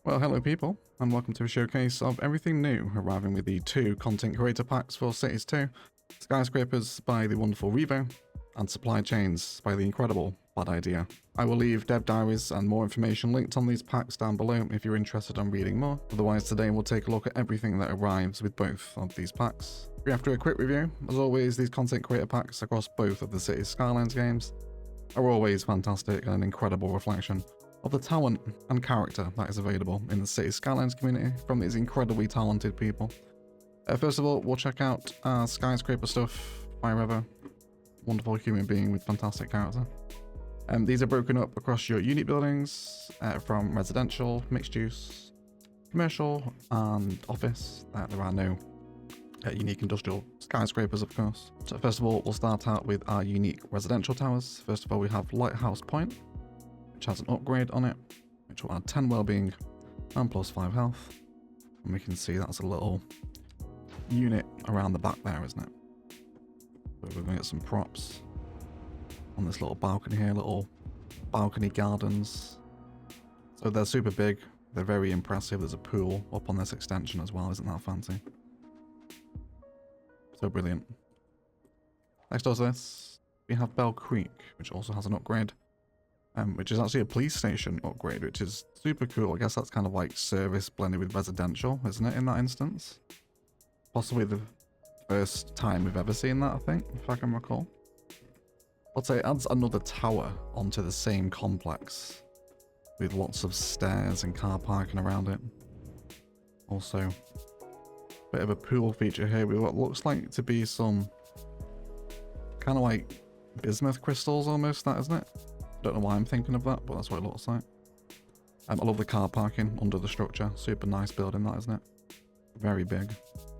Well, hello people, and welcome to a showcase of everything new, arriving with the 2 content creator packs for Cities 2, Skyscrapers by the wonderful Rev0, and Supply Chains by the incredible Badi-Dea. I will leave dev diaries and more information linked on these packs down below if you're interested in reading more. Otherwise, today we'll take a look at everything that arrives with both of these packs. After a quick review, as always, these content creator packs across both of the Cities Skylines games are always fantastic and an incredible reflection of the talent and character that is available in the Cities Skylines community from these incredibly talented people. First of all, we'll check out Skyscraper stuff by Rev0, wonderful human being with fantastic character. These are broken up across your unit buildings from residential, mixed use, commercial, and office. There are no unique industrial skyscrapers, of course. So first of all, we'll start out with our unique residential towers. First of all, we have Lighthouse Point, which has an upgrade on it, which will add 10 wellbeing and plus 5 health. And we can see that's a little unit around the back there, isn't it? So we're going to get some props on this little balcony here, little balcony gardens. So they're super big, they're very impressive. There's a pool up on this extension as well, isn't that fancy? So brilliant. Next to this, we have Bell Creek, which also has an upgrade. Which is actually a police station upgrade, which is super cool. I guess that's kind of like service blended with residential, isn't it, in that instance? Possibly the first time we've ever seen that, I think, if I can recall. I'd say it adds another tower onto the same complex with lots of stairs and car parking around it. Also, a bit of a pool feature here with what looks like to be some kind of like bismuth crystals almost, that, isn't it? Don't know why I'm thinking of that, but that's what it looks like. I love the car parking under the structure. Super nice building, that, isn't it? Very big.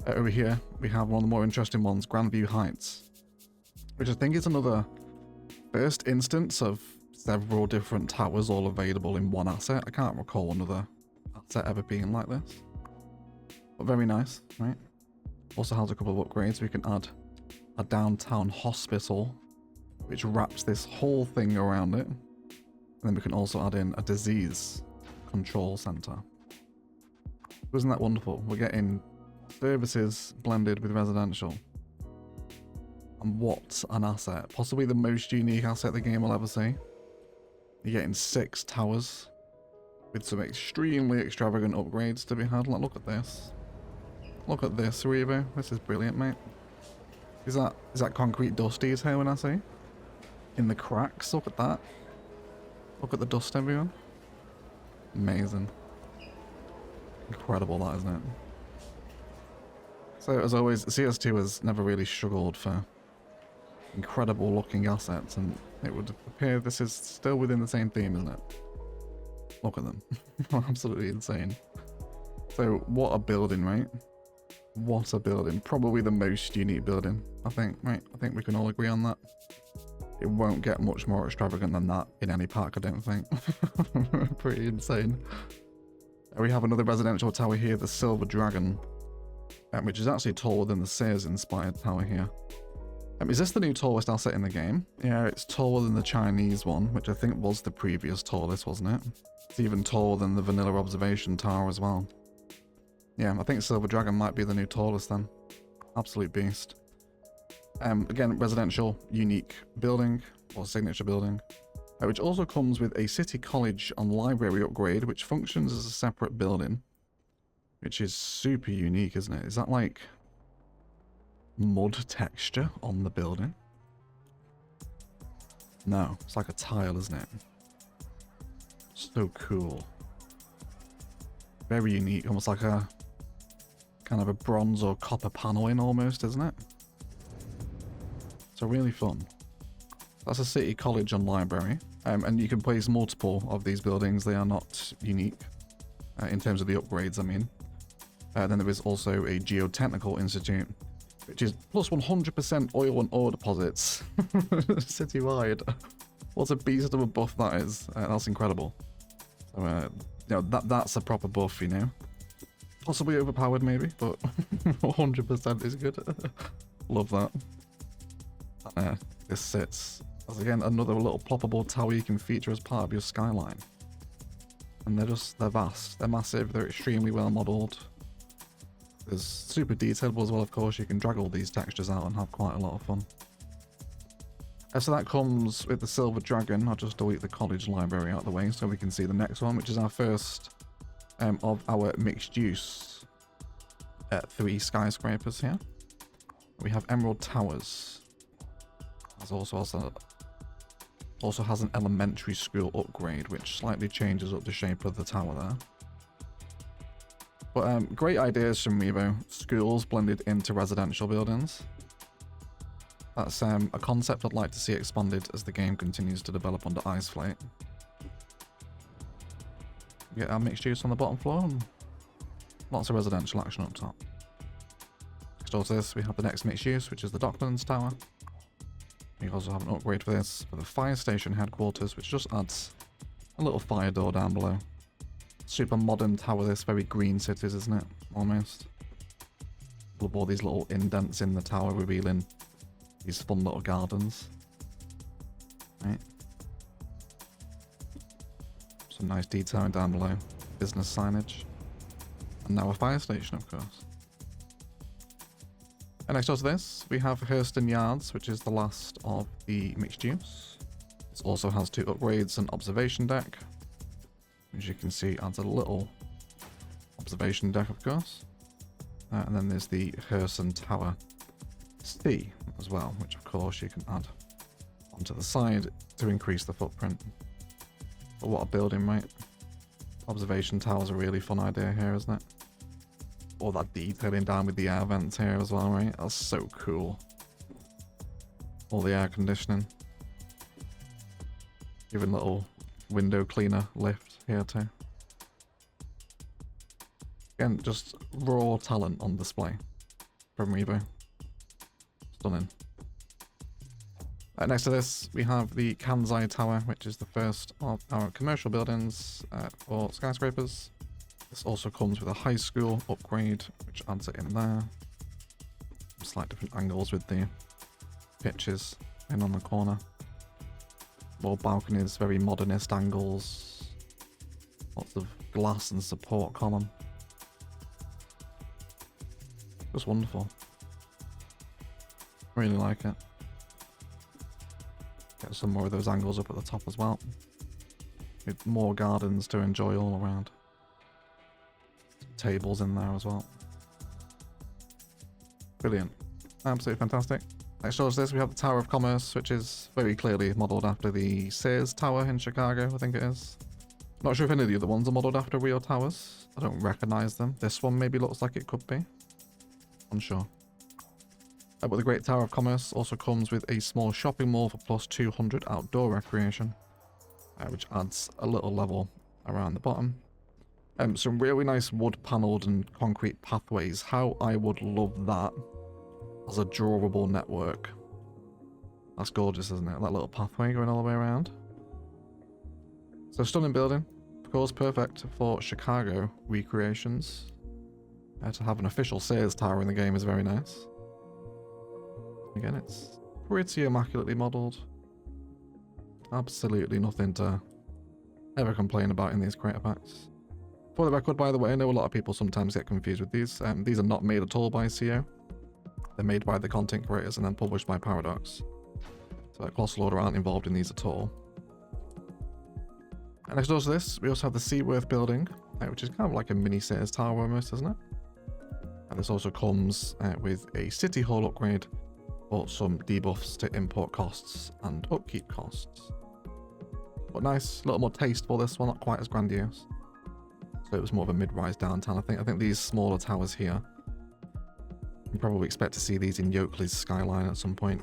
Over here, we have one of the more interesting ones, Grandview Heights, which I think is another first instance of several different towers all available in one asset. I can't recall another asset ever being like this. But very nice, right? Also has a couple of upgrades. We can add a downtown hospital, which wraps this whole thing around it. And then we can also add in a disease control center. Isn't that wonderful? We're getting services blended with residential. And what an asset. Possibly the most unique asset the game will ever see. You're getting 6 towers with some extremely extravagant upgrades to be had. Like, look at this. Look at this, Revo. This is brilliant, mate. Is that concrete dusties here when I say? In the cracks, look at that. Look at the dust, everyone. Amazing. Incredible, that, isn't it? So, as always, CS2 has never really struggled for incredible looking assets, and it would appear this is still within the same theme, isn't it? Look at them. Absolutely insane. So, what a building, right? What a building. Probably the most unique building, I think, right? I think we can all agree on that. It won't get much more extravagant than that in any park, I don't think. Pretty insane. We have another residential tower here, the Silver Dragon, which is actually taller than the Sears-inspired tower here. Is this the new tallest asset in the game? Yeah, it's taller than the Chinese one, which I think was the previous tallest, wasn't it? It's even taller than the vanilla observation tower as well. Yeah, I think Silver Dragon might be the new tallest then. Absolute beast. Again, residential, unique building, or signature building, which also comes with a city college and library upgrade, which functions as a separate building, which is super unique, isn't it? Is that like mud texture on the building? No, it's like a tile, isn't it? So cool. Very unique, almost like a kind of a bronze or copper paneling almost, isn't it? So really fun. That's a city college and library, and you can place multiple of these buildings. They are not unique in terms of the upgrades, I mean. Then there is also a geotechnical institute, which is plus 100% oil and ore deposits citywide. What a beast of a buff that is. That's incredible. So, you know, that's a proper buff, you know. Possibly overpowered maybe, but 100% is good. Love that. This sits as, again, another little ploppable tower you can feature as part of your skyline. And they're vast, they're massive, they're extremely well modeled. There's super detailable as well, of course. You can drag all these textures out and have quite a lot of fun. So that comes with the Silver Dragon. I'll just delete the college library out of the way so we can see the next one, which is our first of our mixed use 3 skyscrapers here. We have Emerald Towers. There's also has an elementary school upgrade, which slightly changes up the shape of the tower there. But great ideas from Rev0. Schools blended into residential buildings. That's a concept I'd like to see expanded as the game continues to develop under Ice Flight. Get our mixed use on the bottom floor and lots of residential action up top. Next door to this, we have the next mixed use, which is the Docklands Tower. We also have an upgrade for this for the fire station headquarters, which just adds a little fire door down below. Super modern tower, this, very green cities, isn't it? Almost. Love all these little indents in the tower revealing these fun little gardens. Right. Some nice detailing down below. Business signage. And now a fire station, of course. And next door to this, we have Hurston Yards, which is the last of the mixed use. This also has 2 upgrades and observation deck. As you can see, adds a little observation deck, of course. And then there's the Hurston Tower C as well, which of course you can add onto the side to increase the footprint. But what a building, right? Observation tower's a really fun idea here, isn't it? All that detailing down with the air vents here as well, right? That's so cool. All the air conditioning. Even little window cleaner lift here too. Again, just raw talent on display from Rev0. Stunning. Next to this, we have the Kansai Tower, which is the first of our commercial buildings for skyscrapers. This also comes with a high school upgrade, which adds it in there. Slight different angles with the pitches in on the corner. More balconies, very modernist angles. Lots of glass and support column. Just wonderful. Really like it. Get some more of those angles up at the top as well. With more gardens to enjoy all around. Tables in there as well. Brilliant. Absolutely fantastic. Next to this, we have the Tower of Commerce, which is very clearly modelled after the Sears Tower in Chicago, I think it is. Not sure if any of the other ones are modelled after real towers. I don't recognise them. This one maybe looks like it could be. Unsure. But the Great Tower of Commerce also comes with a small shopping mall for plus 200 outdoor recreation, which adds a little level around the bottom. Some really nice wood panelled and concrete pathways. How I would love that as a drawable network. That's gorgeous, isn't it? That little pathway going all the way around. So stunning building. Of course, perfect for Chicago recreations. To have an official Sears Tower in the game is very nice. Again, it's pretty immaculately modelled. Absolutely nothing to ever complain about in these creator packs. For the record, by the way, I know a lot of people sometimes get confused with these. These are not made at all by CO. They're made by the content creators and then published by Paradox. So Colossal Order aren't involved in these at all. And next door to this, we also have the Seaworth building, which is kind of like a mini Sears Tower almost, isn't it? And this also comes with a City Hall upgrade for some debuffs to import costs and upkeep costs. But nice, a little more tasteful this one, not quite as grandiose. So it was more of a mid-rise downtown, I think. I think these smaller towers here, you probably expect to see these in Yoakley's skyline at some point.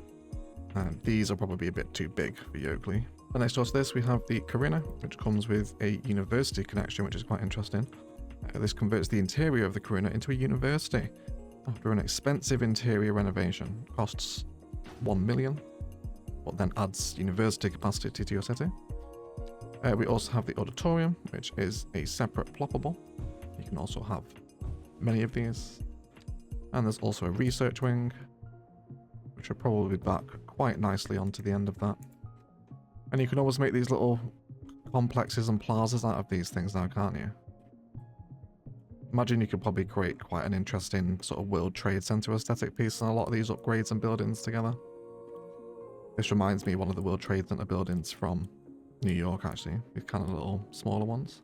These are probably a bit too big for Yoakley. And next door to this, we have the Corinna, which comes with a university connection, which is quite interesting. This converts the interior of the Corinna into a university after an expensive interior renovation. Costs 1 million, but then adds university capacity to your city. We also have the auditorium, which is a separate ploppable. You can also have many of these. And there's also a research wing, which will probably back quite nicely onto the end of that. And you can always make these little complexes and plazas out of these things now, can't you? Imagine you could probably create quite an interesting sort of World Trade Center aesthetic piece on a lot of these upgrades and buildings together. This reminds me of one of the World Trade Center buildings from New York, actually, with kind of little smaller ones.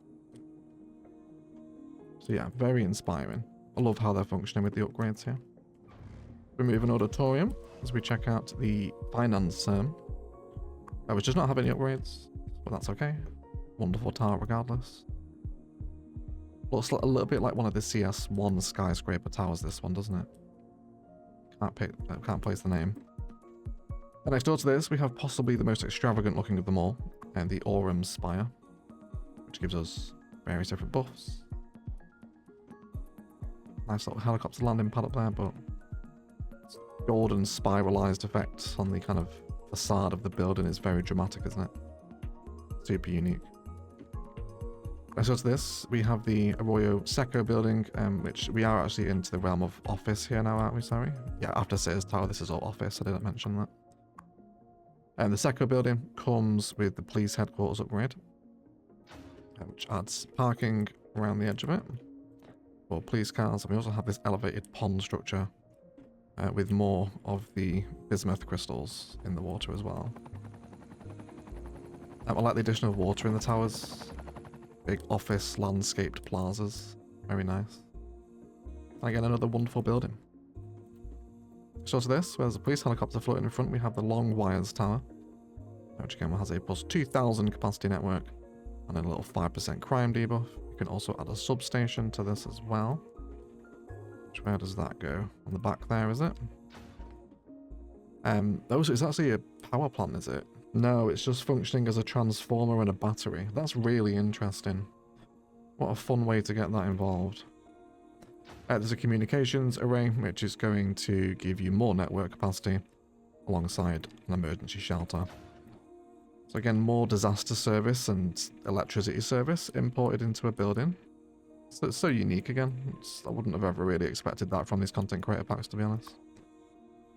So yeah, very inspiring. I love how they're functioning with the upgrades here. We move an auditorium as we check out the finance firm. Which does not have any upgrades, but that's okay. Wonderful tower regardless. Looks a little bit like one of the CS1 skyscraper towers, this one, doesn't it? Can't place the name. And next door to this, we have possibly the most extravagant looking of them all, and the Aurum Spire, which gives us various different buffs. Nice little helicopter landing pad up there, but golden spiralized effect on the kind of facade of the building is very dramatic, isn't it? Super unique. Next to this, we have the Arroyo Seco building, which we are actually into the realm of office here now, aren't we? Sorry. Yeah, after Sears Tower, this is all office. I didn't mention that. And the Seco building comes with the police headquarters upgrade, which adds parking around the edge of it for police cars. And we also have this elevated pond structure with more of the bismuth crystals in the water as well. I like the addition of water in the towers. Big office landscaped plazas. Very nice. And again, another wonderful building. So to this, where there's a police helicopter floating in front, we have the Long Wires Tower, which again has a plus 2,000 capacity network and a little 5% crime debuff. You can also add a substation to this as well. Where does that go? On the back there, is it? Oh, so it's actually a power plant, is it? No, it's just functioning as a transformer and a battery. That's really interesting. What a fun way to get that involved. There's a communications array, which is going to give you more network capacity alongside an emergency shelter. So again, more disaster service and electricity service imported into a building. So it's so unique again. I wouldn't have ever really expected that from these content creator packs, to be honest.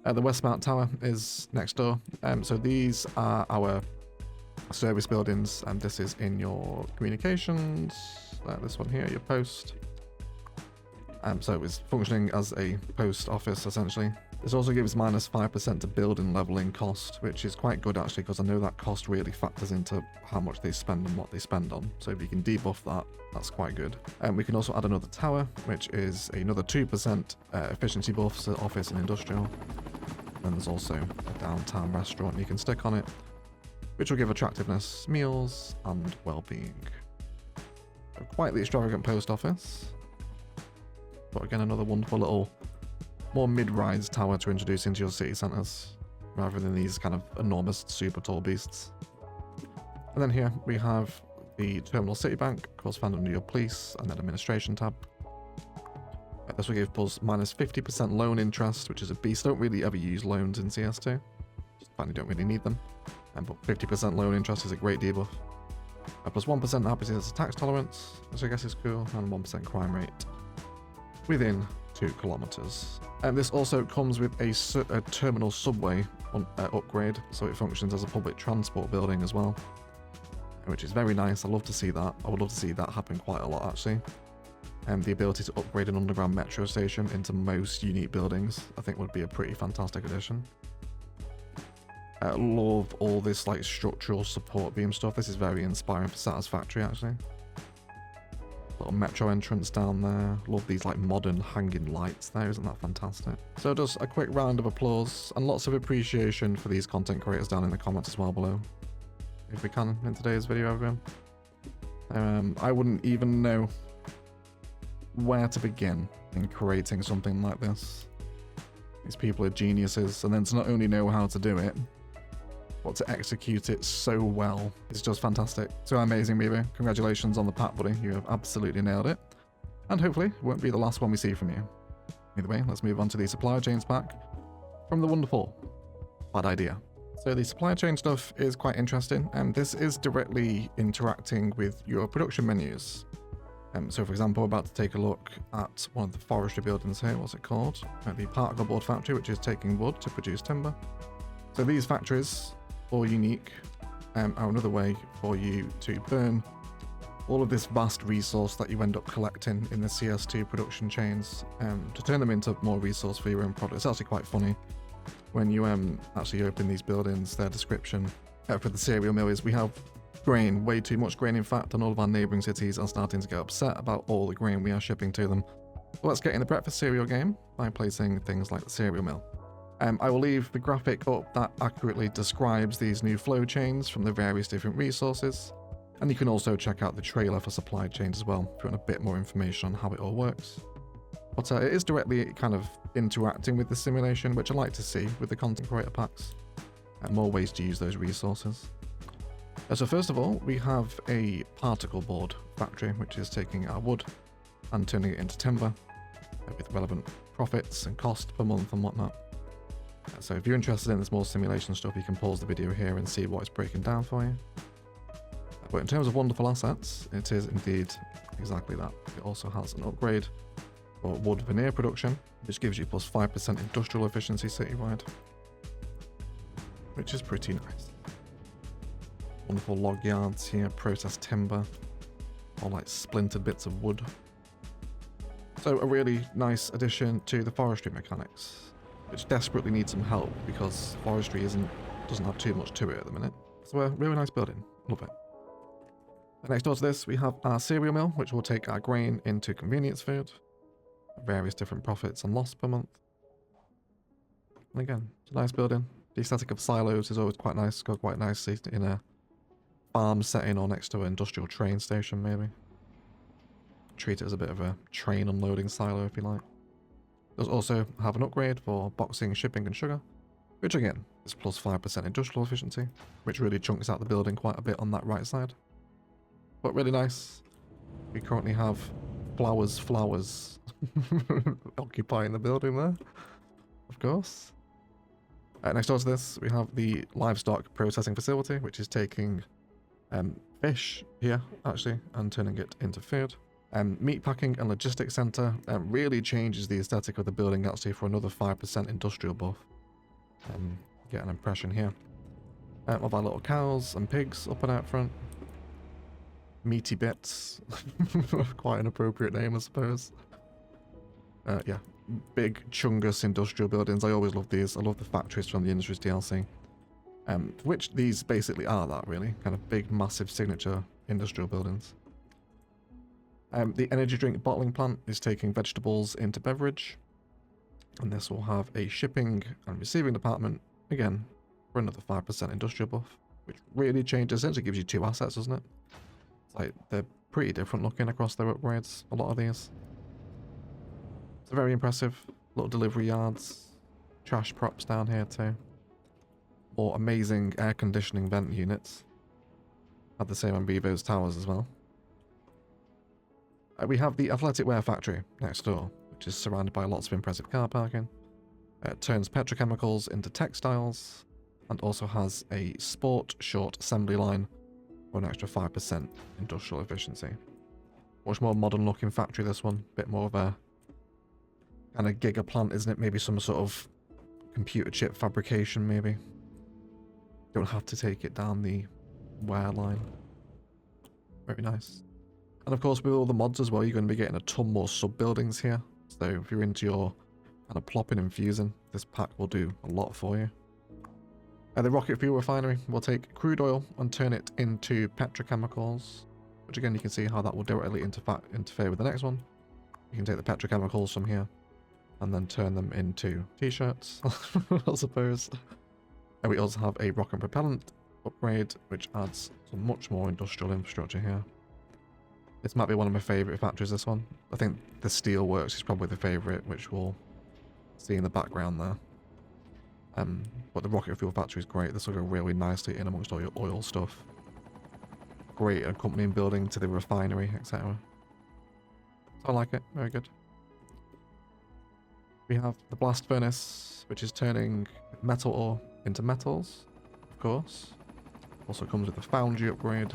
The Westmount Tower is next door. So these are our service buildings, and this is in your communications. This one here, your post. So it's functioning as a post office, essentially. This also gives minus 5% to building leveling cost, which is quite good actually, because I know that cost really factors into how much they spend and what they spend on. So if you can debuff that, that's quite good. We can also add another tower, which is another 2% efficiency buffs to office and industrial. And there's also a downtown restaurant you can stick on it, which will give attractiveness, meals, and well-being. So quite the extravagant post office. But again, another wonderful little, more mid-rise tower to introduce into your city centres, rather than these kind of enormous, super tall beasts. And then here we have the Terminal City Bank, of course found under your police and then administration tab. This will give us minus 50% loan interest, which is a beast. Don't really ever use loans in CS2. Just find you don't really need them. But 50% loan interest is a great debuff. Plus 1% happiness tax tolerance, which I guess is cool, and 1% crime rate within 2 kilometers. And this also comes with a terminal subway upgrade, so it functions as a public transport building as well, which is very nice. I love to see that. I would love to see that happen quite a lot, actually. And the ability to upgrade an underground metro station into most unique buildings, I think would be a pretty fantastic addition. Love all this like structural support beam stuff. This is very inspiring for Satisfactory, actually. Little metro entrance down there. Love these like modern hanging lights there. Isn't that fantastic? So just a quick round of applause and lots of appreciation for these content creators down in the comments as well below, if we can, in today's video, everyone. I wouldn't even know where to begin in creating something like this. These people are geniuses, and then to not only know how to do it, but to execute it so well is just fantastic. So amazing, Revo. Congratulations on the pack, buddy. You have absolutely nailed it. And hopefully, it won't be the last one we see from you. Either way, let's move on to the supply chains pack from the wonderful Badi-Dea. So the supply chain stuff is quite interesting, and this is directly interacting with your production menus. So for example, we're about to take a look at one of the forestry buildings here. What's it called? The particle board factory, which is taking wood to produce timber. So these factories, all unique, are another way for you to burn all of this vast resource that you end up collecting in the CS2 production chains, to turn them into more resource for your own product. It's actually quite funny when you actually open these buildings. Their description for the cereal mill is, we have grain, way too much grain in fact, and all of our neighbouring cities are starting to get upset about all the grain we are shipping to them. So let's get in the breakfast cereal game by placing things like the cereal mill. I will leave the graphic up that accurately describes these new flow chains from the various different resources, and you can also check out the trailer for supply chains as well if you want a bit more information on how it all works. But it is directly kind of interacting with the simulation, which I like to see with the content creator packs, and more ways to use those resources. So first of all, we have a particle board factory, which is taking our wood and turning it into timber with relevant profits and cost per month and whatnot. So if you're interested in this more simulation stuff, you can pause the video here and see what it's breaking down for you. But in terms of wonderful assets, it is indeed exactly that. It also has an upgrade for wood veneer production, which gives you plus 5% industrial efficiency citywide, which is pretty nice. Wonderful log yards here, processed timber, or like splintered bits of wood. So a really nice addition to the forestry mechanics, which desperately needs some help because forestry doesn't have too much to it at the minute. So a really nice building, love it. And next door to this, we have our cereal mill, which will take our grain into convenience food, various different profits and loss per month. And again, it's a nice building. The aesthetic of silos is always quite nice, goes quite nicely in a farm setting or next to an industrial train station maybe. Treat it as a bit of a train unloading silo if you like. Does also have an upgrade for boxing, shipping and sugar, which again is plus 5% industrial efficiency, which really chunks out the building quite a bit on that right side. But really nice. We currently have flowers occupying the building there, of course. Next door to this, we have the livestock processing facility, which is taking fish here actually and turning it into food. Meat packing and logistics center really changes the aesthetic of the building actually for another 5% industrial buff. Get an impression here of our little cows and pigs up and out front. Meaty bits, quite an appropriate name I suppose. Yeah, big chungus industrial buildings. I always love these. I love the factories from the Industries DLC, which these basically are that really, kind of big massive signature industrial buildings. The energy drink bottling plant is taking vegetables into beverage, and this will have a shipping and receiving department, again, for another 5% industrial buff, which really changes it. It gives you two assets, doesn't it? It's like, they're pretty different looking across their upgrades, a lot of these. It's very impressive. Little delivery yards, trash props down here too. More amazing air conditioning vent units. Had the same on Rev0's towers as well. We have the athletic wear factory next door, which is surrounded by lots of impressive car parking. It turns petrochemicals into textiles, and also has a sport short assembly line for an extra 5% industrial efficiency. Much more modern looking factory, this one. Bit more of a kind of giga plant, isn't it? Maybe some sort of computer chip fabrication, maybe. Don't have to take it down the wear line. Very nice. And of course, with all the mods as well, you're going to be getting a ton more sub-buildings here. So if you're into your kind of plopping and fusing, this pack will do a lot for you. The rocket fuel refinery will take crude oil and turn it into petrochemicals, which again, you can see how that will directly interfere with the next one. You can take the petrochemicals from here and then turn them into t-shirts, I suppose. And we also have a rocket propellant upgrade, which adds some much more industrial infrastructure here. This might be one of my favourite factories, this one. I think the steel works is probably the favourite, which we'll see in the background there. But the rocket fuel factory is great. This will go really nicely in amongst all your oil stuff. Great accompanying building to the refinery, etc. So I like it. Very good. We have the blast furnace, which is turning metal ore into metals, of course. Also comes with a foundry upgrade,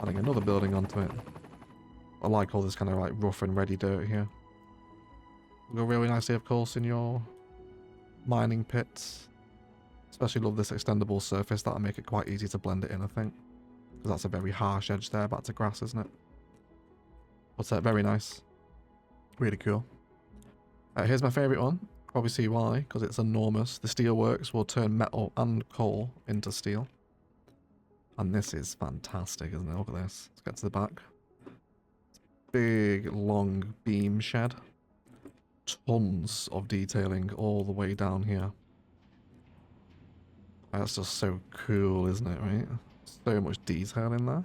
adding another building onto it. I like all this kind of like rough and ready dirt here. Will go really nicely, of course, in your mining pits. Especially love this extendable surface. That'll make it quite easy to blend it in, I think. Because that's a very harsh edge there, back to grass, isn't it? But very nice. Really cool. Here's my favourite one. Probably see why, because it's enormous. The steelworks will turn metal and coal into steel. And this is fantastic, isn't it? Look at this. Let's get to the back. Big, long beam shed. Tons of detailing all the way down here. That's just so cool, isn't it, right? So much detail in there.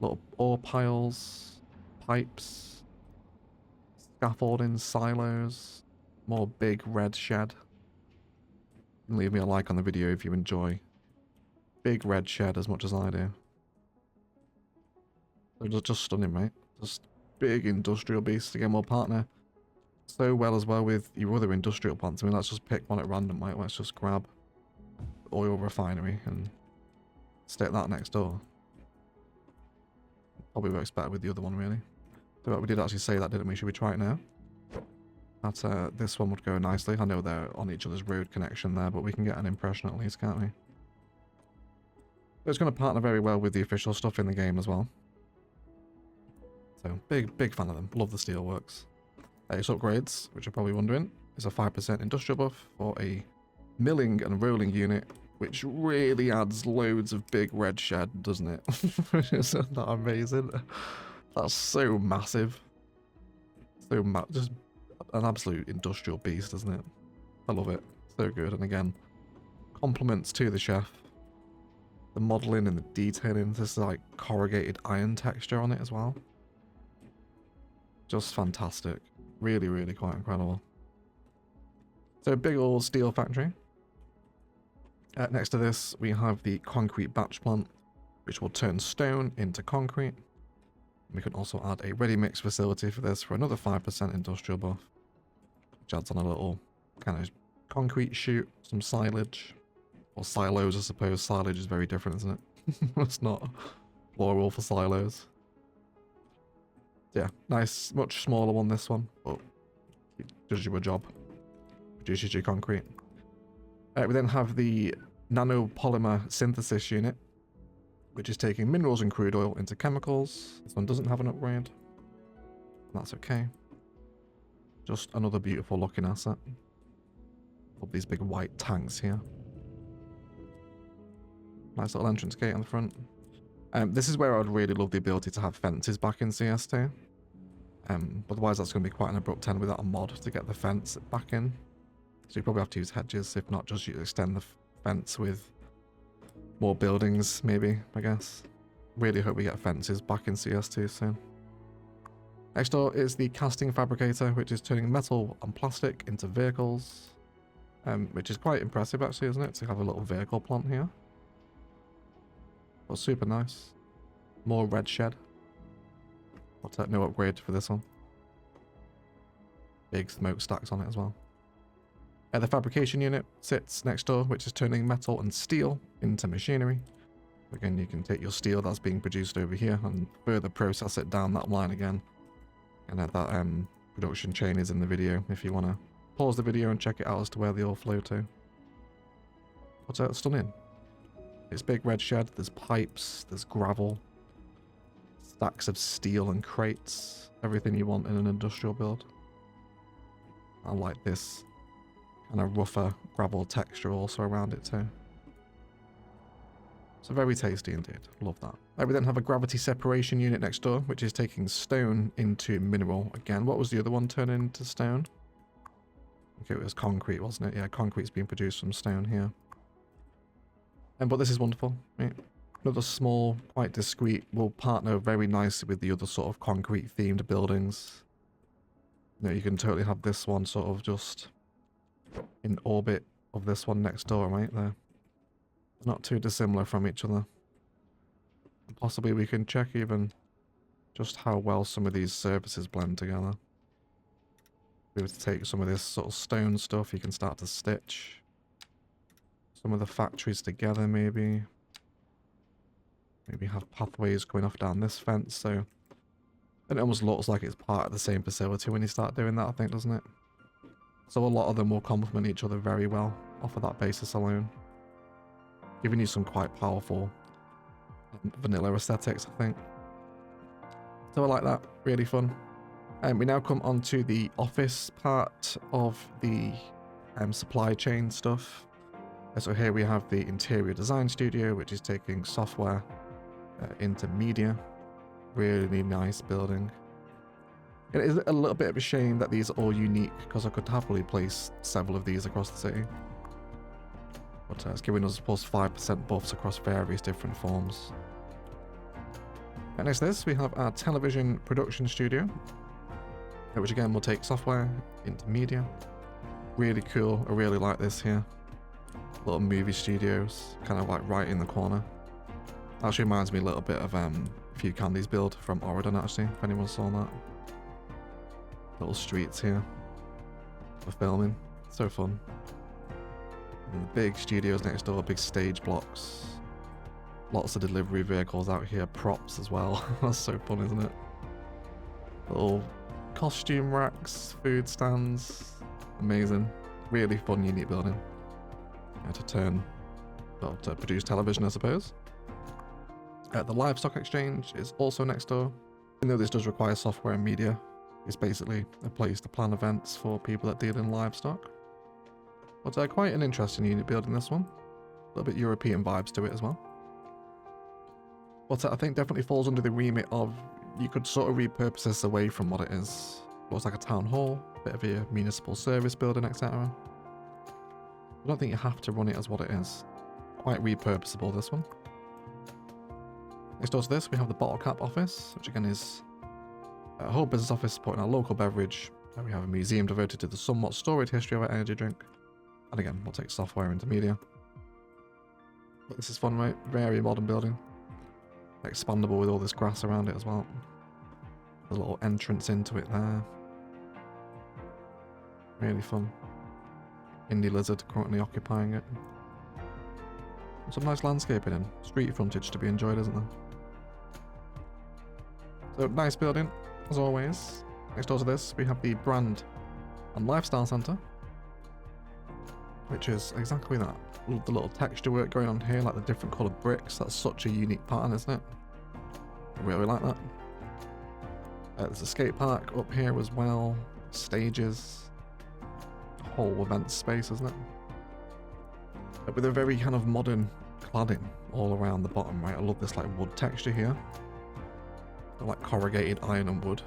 Little ore piles, pipes, scaffolding, silos, more big red shed. Leave me a like on the video if you enjoy big red shed as much as I do. They're just stunning, mate. Just big industrial beast. Again, we'll partner so well as well with your other industrial plants. I mean, let's just pick one at random, right? Let's just grab oil refinery and stick that next door. Probably works better with the other one, really. So we did actually say that, didn't we? Should we try it now? That this one would go nicely. I know they're on each other's road connection there, but we can get an impression at least, can't we? So it's going to partner very well with the official stuff in the game as well. So big fan of them. Love the steelworks. Its upgrades, which you're probably wondering, is a 5% industrial buff for a milling and rolling unit, which really adds loads of big red shed, doesn't it? Isn't that amazing? That's so massive. Just an absolute industrial beast, isn't it? I love it. So good. And again, compliments to the chef. The modeling and the detailing. This is like corrugated iron texture on it as well. Just fantastic. Really, really quite incredible. So a big old steel factory. Next to this, we have the concrete batch plant, which will turn stone into concrete. We can also add a ready mix facility for this for another 5% industrial buff, which adds on a little kind of concrete chute, some silage, or silos, I suppose. Silage is very different, isn't it? It's not plural for silos. Yeah, nice, much smaller one, this one, but it does you a job. Produces your concrete. We then have the nanopolymer synthesis unit, which is taking minerals and crude oil into chemicals. This one doesn't have an upgrade. That's okay. Just another beautiful looking asset. Love these big white tanks here. Nice little entrance gate on the front. This is where I'd really love the ability to have fences back in CS2. Otherwise that's going to be quite an abrupt end without a mod to get the fence back in. So you probably have to use hedges, if not just extend the fence with more buildings, maybe, I guess. Really hope we get fences back in CS2 soon. Next door is the casting fabricator, which is turning metal and plastic into vehicles. Which is quite impressive actually, isn't it? To have a little vehicle plant here. But super nice. More red shed. But no upgrade for this one. Big smokestacks on it as well. The fabrication unit sits next door, which is turning metal and steel into machinery. Again, you can take your steel that's being produced over here and further process it down that line again. And that production chain is in the video if you want to pause the video and check it out as to where they all flow to. But stunning. It's big red shed, there's pipes, there's gravel, stacks of steel and crates, everything you want in an industrial build. I like this kind of rougher gravel texture also around it too. So very tasty indeed. Love that. We then have a gravity separation unit next door, which is taking stone into mineral. Again, what was the other one turning into stone? Okay, it was concrete, wasn't it? Yeah, concrete's being produced from stone here. But this is wonderful. Right? Another small, quite discreet, will partner very nicely with the other sort of concrete themed buildings. You know, you can totally have this one sort of just in orbit of this one next door, right there. Not too dissimilar from each other. Possibly we can check even just how well some of these surfaces blend together. If we were to take some of this sort of stone stuff, you can start to stitch some of the factories together maybe. Maybe have pathways going off down this fence, so it almost looks like it's part of the same facility when you start doing that, I think, doesn't it? So a lot of them will complement each other very well. off of that basis alone. Giving you some quite powerful vanilla aesthetics, I think. So I like that, really fun. And we now come on to the office part of the supply chain stuff. So here we have the interior design studio, which is taking software into media. Really nice building. It is a little bit of a shame that these are all unique, because I could happily place several of these across the city. But it's giving us plus 5% buffs across various different forms. And next to this, we have our television production studio, which again will take software into media. Really cool. I really like this here. Little movie studios, kind of like right in the corner. Actually reminds me a little bit of Few Candies build from Oregon, actually, if anyone saw that. Little streets here for filming. So fun. And the big studios next door, big stage blocks. Lots of delivery vehicles out here, props as well. That's so fun, isn't it? Little costume racks, food stands. Amazing. Really fun, unique building. To produce television, I suppose. The livestock exchange is also next door. Even though this does require software and media, it's basically a place to plan events for people that deal in livestock. But quite an interesting unit building, this one. A little bit European vibes to it as well. But I think definitely falls under the remit of, you could sort of repurpose this away from what it is. Looks like a town hall, a bit of a municipal service building, etc. I don't think you have to run it as what it is. Quite repurposable, this one. Next door to this, we have the bottle cap office, which again is a whole business office supporting our local beverage. We have a museum devoted to the somewhat storied history of our energy drink. And again, we'll take software into media. But this is fun, right? Very modern building. Expandable with all this grass around it as well. The little entrance into it there. Really fun. Indie Lizard currently occupying it. Some nice landscaping and street frontage to be enjoyed, isn't there? So, nice building, as always. Next door to this, we have the Brand and Lifestyle Centre, which is exactly that. The little texture work going on here, like the different coloured bricks. That's such a unique pattern, isn't it? I really like that. There's a skate park up here as well. Stages. Whole event space, isn't it? With a very kind of modern cladding all around the bottom, right? I love this like wood texture here. Like corrugated iron and wood.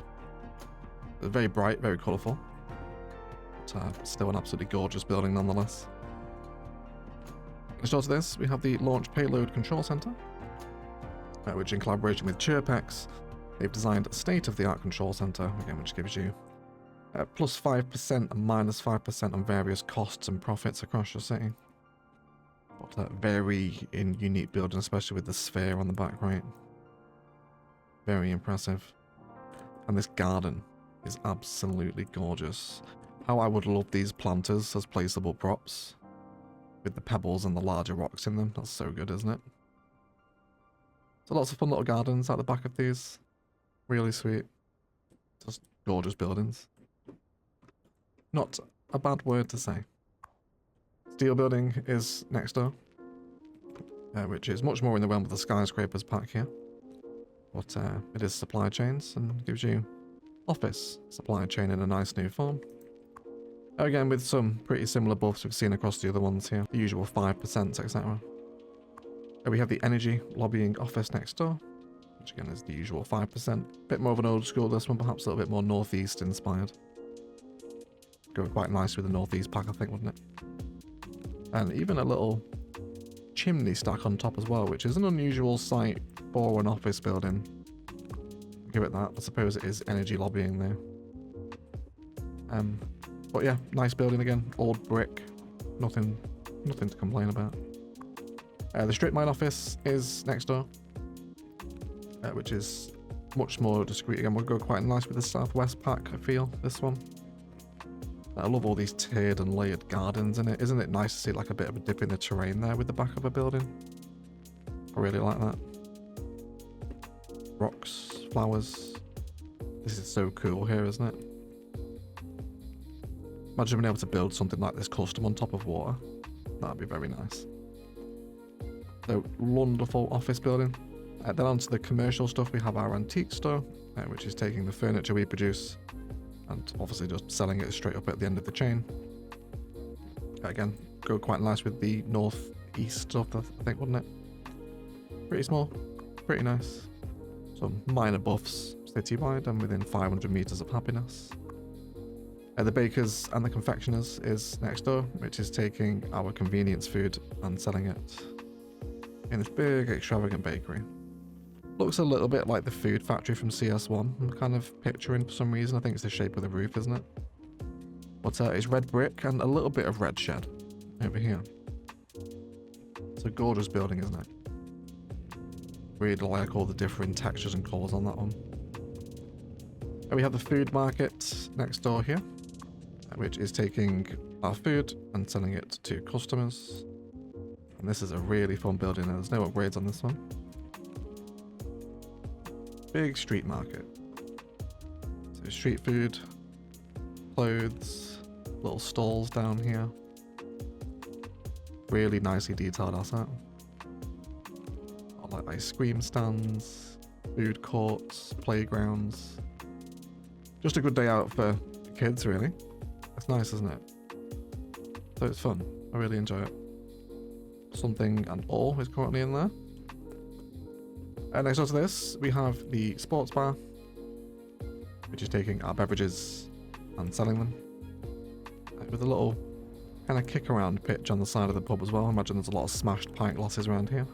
They're very bright, very colourful. But still an absolutely gorgeous building nonetheless. Next door to this, we have the Launch Payload Control Center, which in collaboration with Chirpex, they've designed a state-of-the-art control center, again, which gives you plus 5% and minus 5% on various costs and profits across your city. But very unique building, especially with the sphere on the back right. Very impressive. And this garden is absolutely gorgeous. How I would love these planters as placeable props. With the pebbles and the larger rocks in them. That's so good, isn't it? So lots of fun little gardens at the back of these. Really sweet. Just gorgeous buildings. Not a bad word to say. Steel building is next door. Which is much more in the realm of the Skyscrapers pack here. But it is supply chains and gives you office supply chain in a nice new form. Again, with some pretty similar buffs we've seen across the other ones here. The usual 5%, etc. We have the energy lobbying office next door, which again is the usual 5%. Bit more of an old school, this one, perhaps a little bit more northeast inspired. Go quite nice with the northeast pack, I think, wouldn't it? And even a little chimney stack on top as well, which is an unusual sight for an office building. Give it that. I suppose it is energy lobbying there. But yeah, nice building again. Old brick. Nothing to complain about. The strip mine office is next door, which is much more discreet. Again, we'll go quite nice with the southwest pack, I feel, this one. I love all these tiered and layered gardens in it. Isn't it nice to see like a bit of a dip in the terrain there with the back of a building? I really like that. Rocks, flowers. This is so cool here, isn't it? Imagine being able to build something like this custom on top of water. That'd be very nice. So, wonderful office building. Then onto the commercial stuff, we have our antique store, which is taking the furniture we produce and obviously just selling it straight up at the end of the chain. Again, go quite nice with the northeast stuff, I think, wouldn't it? Pretty small, pretty nice. Some minor buffs citywide and within 500 meters of happiness. The bakers and the confectioners is next door, which is taking our convenience food and selling it in this big extravagant bakery. Looks a little bit like the food factory from CS1. I'm kind of picturing for some reason. I think it's the shape of the roof, isn't it? But it's red brick and a little bit of red shed over here. It's a gorgeous building, isn't it? Really like all the different textures and colours on that one. And we have the food market next door here, which is taking our food and selling it to customers. And this is a really fun building. There's no upgrades on this one. Big street market. So street food, clothes, little stalls down here. Really nicely detailed asset. I like ice cream stands, food courts, playgrounds. Just a good day out for the kids, really. It's nice, isn't it? So it's fun. I really enjoy it. Something and all is currently in there. Next up to this, we have the sports bar, which is taking our beverages and selling them. With a little kind of kick around pitch on the side of the pub as well. I imagine there's a lot of smashed pint glasses around here.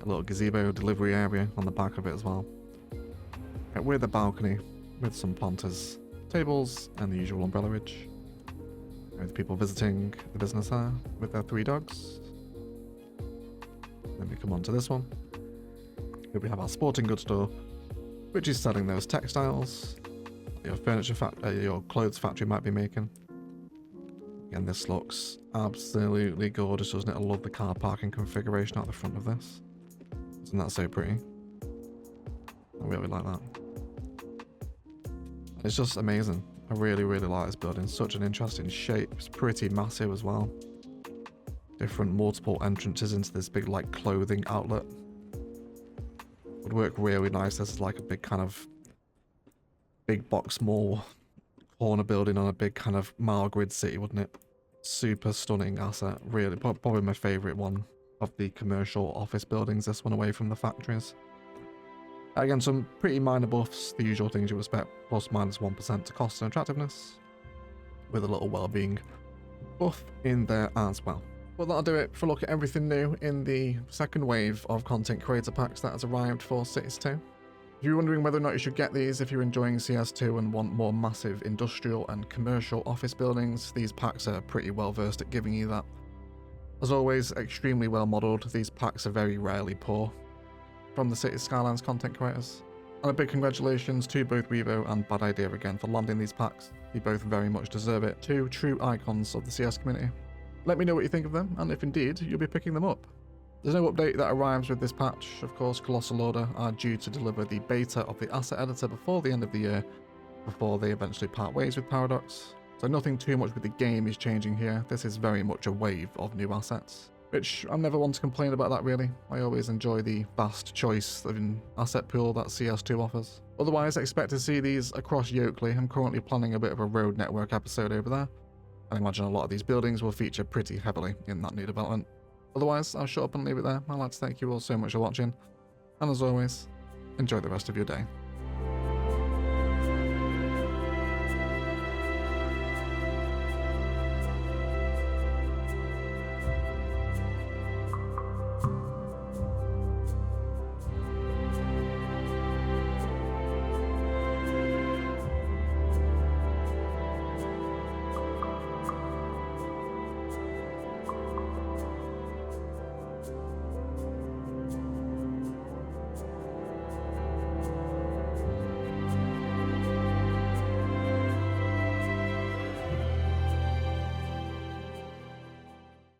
A little gazebo delivery area on the back of it as well. With a balcony with some planters, tables, and the usual umbrella ridge. With people visiting the business there with their 3 dogs. Then we come on to this one. Here we have our sporting goods store, which is selling those textiles your your clothes factory might be making. Again, this looks absolutely gorgeous, doesn't it? I love the car parking configuration at the front of this. Isn't that so pretty? I really like that. It's just amazing. I really, really like this building. Such an interesting shape. It's pretty massive as well. Different multiple entrances into this big like clothing outlet. Would work really nice. This is like a big kind of big box mall corner building on a big kind of mile grid city, wouldn't it? Super stunning asset. Really, probably my favorite one of the commercial office buildings. This one away from the factories. Again, some pretty minor buffs, the usual things you expect, plus minus 1% to cost and attractiveness, with a little well-being buff in there as well. Well, that'll do it for a look at everything new in the second wave of content creator packs that has arrived for Cities 2. If you're wondering whether or not you should get these if you're enjoying CS2 and want more massive industrial and commercial office buildings, these packs are pretty well versed at giving you that. As always, extremely well modelled, these packs are very rarely poor from the Cities Skylines content creators. And a big congratulations to both Rev0 and Badi-Dea again for landing these packs. You both very much deserve it. 2 true icons of the CS community. Let me know what you think of them, and if indeed you'll be picking them up. There's no update that arrives with this patch. Of course, Colossal Order are due to deliver the beta of the asset editor before the end of the year, before they eventually part ways with Paradox. So nothing too much with the game is changing here. This is very much a wave of new assets, which I'm never one to complain about that really. I always enjoy the vast choice of an asset pool that CS2 offers. Otherwise, expect to see these across Yokeley. I'm currently planning a bit of a road network episode over there. I imagine a lot of these buildings will feature pretty heavily in that new development. Otherwise, I'll shut up and leave it there. I'd like to thank you all so much for watching, and as always, enjoy the rest of your day.